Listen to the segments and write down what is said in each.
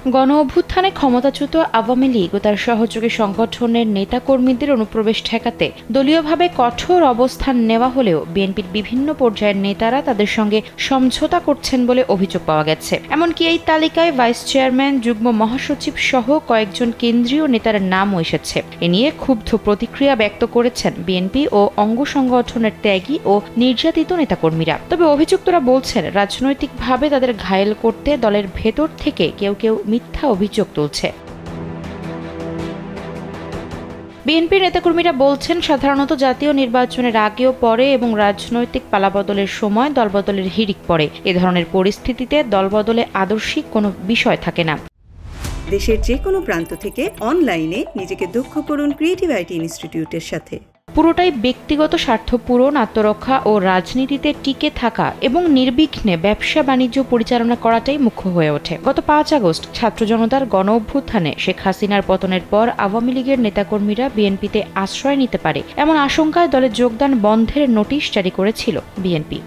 গণ অভ্যুত্থানে ক্ষমতাচ্যুত আওয়ামী লীগ ও তার সহযোগী সংগঠনের নেতাকর্মীদের অনুপ্রবেশ ঠেকাতে দলীয়ভাবে কঠোর অবস্থান নেওয়া হলেও বিএনপির বিভিন্ন পর্যায়ের নেতারা তাদের সঙ্গে সমঝোতা করছেন বলে অভিযোগ পাওয়া গেছে। এমনকি এই তালিকায় ভাইস চেয়ারম্যান, যুগ্ম মহাসচিব সহ কয়েকজন কেন্দ্রীয় নেতার নামও এসেছে। এ নিয়ে ক্ষুব্ধ প্রতিক্রিয়া ব্যক্ত করেছেন বিএনপি ও অঙ্গ সংগঠনের ত্যাগী ও নির্যাতিত নেতাকর্মীরা। তবে অভিযুক্তরা বলছেন, রাজনৈতিকভাবে তাদের ঘায়েল করতে দলের ভেতর থেকে কেউ কেউ মিথ্যা অভিযোগ তুলছে। বিএনপির নেতাকর্মীরা বলছেন, সাধারণত জাতীয় নির্বাচনের আগে ও পরে এবং রাজনৈতিক পালাবদলের সময় দলবদলের হিড়িক পড়ে। এ ধরনের পরিস্থিতিতে দলবদলে আদর্শিক কোনো বিষয় থাকে না। দেশের যে কোনো প্রান্ত থেকে অনলাইনে নিজেকে দক্ষ করুন ক্রিয়েটিভ আইটি ইনস্টিটিউটের সাথে। পুরোটাই ব্যক্তিগত স্বার্থ পূরণ, আত্মরক্ষা ও রাজনীতিতে টিকে থাকা এবং নির্বিঘ্নে ব্যবসা বাণিজ্য পরিচালনা করাটাই মুখ্য হয়ে ওঠে। গত ৫ আগস্ট ছাত্র জনতার গণ অভ্যুত্থানে শেখ হাসিনার পতনের পর আওয়ামী লীগের নেতাকর্মীরা বিএনপিতে আশ্রয় নিতে পারে এমন আশঙ্কায় দলে যোগদান বন্ধের নোটিশ জারি করেছিল বিএনপি।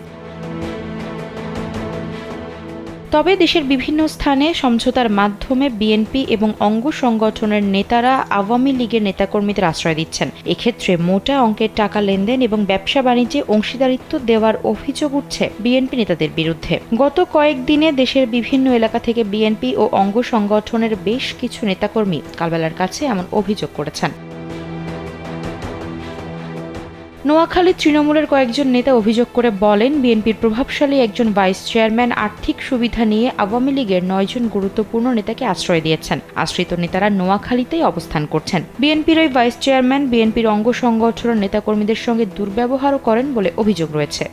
তবে দেশের বিভিন্ন স্থানে সমঝোতার মাধ্যমে বিএনপি এবং অঙ্গ সংগঠনের নেতারা আওয়ামী লীগের নেতাকর্মীদের আশ্রয় দিচ্ছেন। এক্ষেত্রে মোটা অঙ্কের টাকা লেনদেন এবং ব্যবসা বাণিজ্যে অংশীদারিত্ব দেওয়ার অভিযোগ উঠছে বিএনপি নেতাদের বিরুদ্ধে। গত কয়েকদিনে দেশের বিভিন্ন এলাকা থেকে বিএনপি ও অঙ্গ সংগঠনের বেশ কিছু নেতাকর্মী কালবেলার কাছে এমন অভিযোগ করেছেন। নোয়াখালী তৃণমূলের কয়েকজন নেতা অভিযোগ করে বলেন, বিএনপির প্রভাবশালী একজন ভাইস চেয়ারম্যান আর্থিক সুবিধা নিয়ে আওয়ামী লীগের ৯ জন গুরুত্বপূর্ণ নেতাকে আশ্রয় দিয়েছেন। আশ্রিত নেতারা নোয়াখালীতেই অবস্থান করছেন। বিএনপির ওই ভাইস চেয়ারম্যান বিএনপির অঙ্গ সংগঠনের নেতাকর্মীদের সঙ্গে দুর্ব্যবহারও করেন বলে অভিযোগ রয়েছে।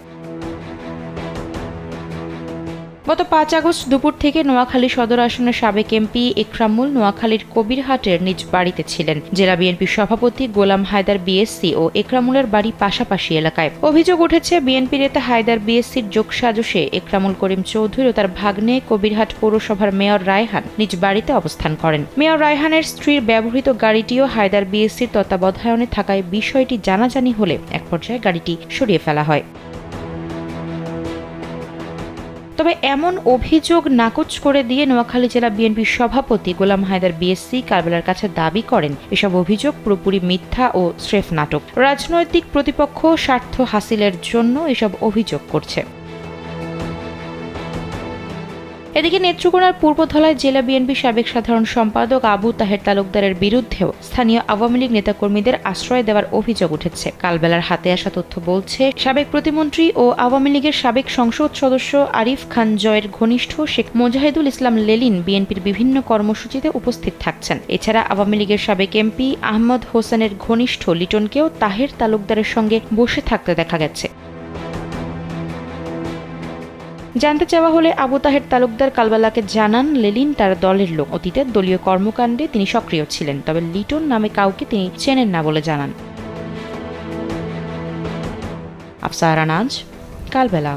গত ৫ আগস্ট দুপুর থেকে নোয়াখালী সদর আসনের সাবেক এমপি একরামুল নোয়াখালীর কবিরহাটের নিজ বাড়িতে ছিলেন। জেলা বিএনপির সভাপতি গোলাম হায়দার বিএসসি ও একরামুলের বাড়ি পাশাপাশি এলাকায়। অভিযোগ উঠেছে, বিএনপি নেতা হায়দার বিএসসির যোগসাজশে একরামুল করিম চৌধুরী ও তার ভাগ্নে কবিরহাট পৌরসভার মেয়র রায়হান নিজ বাড়িতে অবস্থান করেন। মেয়র রায়হানের স্ত্রীর ব্যবহৃত গাড়িটিও হায়দার বিএসসির তত্ত্বাবধানে থাকায় বিষয়টি জানাজানি হলে এক পর্যায়ে গাড়িটি সরিয়ে ফেলা হয়। তবে এমন অভিযোগ নাকচ করে দিয়ে নোয়াখালী জেলা বিএনপির সভাপতি গোলাম হায়দার বিএসসি কারবেলার কাছে দাবি করেন, এসব অভিযোগ পুরোপুরি মিথ্যা ও স্রেফ নাটক। রাজনৈতিক প্রতিপক্ষ স্বার্থ হাসিলের জন্য এসব অভিযোগ করছে। এদিকে নেত্রকোনার পূর্বধলায় জেলা বিএনপি সাবেক সাধারণ সম্পাদক আবু তাহের তালুকদারের বিরুদ্ধেও স্থানীয় আওয়ামী লীগ নেতাকর্মীদের আশ্রয় দেওয়ার অভিযোগ উঠেছে। কালবেলার হাতে আসা তথ্য বলছে, সাবেক প্রতিমন্ত্রী ও আওয়ামী লীগের সাবেক সংসদ সদস্য আরিফ খান জয়ের ঘনিষ্ঠ শেখ মোজাহিদুল ইসলাম লেলিন বিএনপির বিভিন্ন কর্মসূচিতে উপস্থিত থাকছেন। এছাড়া আওয়ামী লীগের সাবেক এমপি আহমদ হোসেনের ঘনিষ্ঠ লিটনকেও তাহের তালুকদারের সঙ্গে বসে থাকতে দেখা গেছে। জানতে চাওয়া হলে আবু তাহের তালুকদার কালবেলাকে জানান, লেলিন তার দলের লোক। অতীতের দলীয় কর্মকাণ্ডে তিনি সক্রিয় ছিলেন, তবে লিটন নামে কাউকে তিনি চেনেন না বলে জানান। আফসারা নাজ, কালবেলা।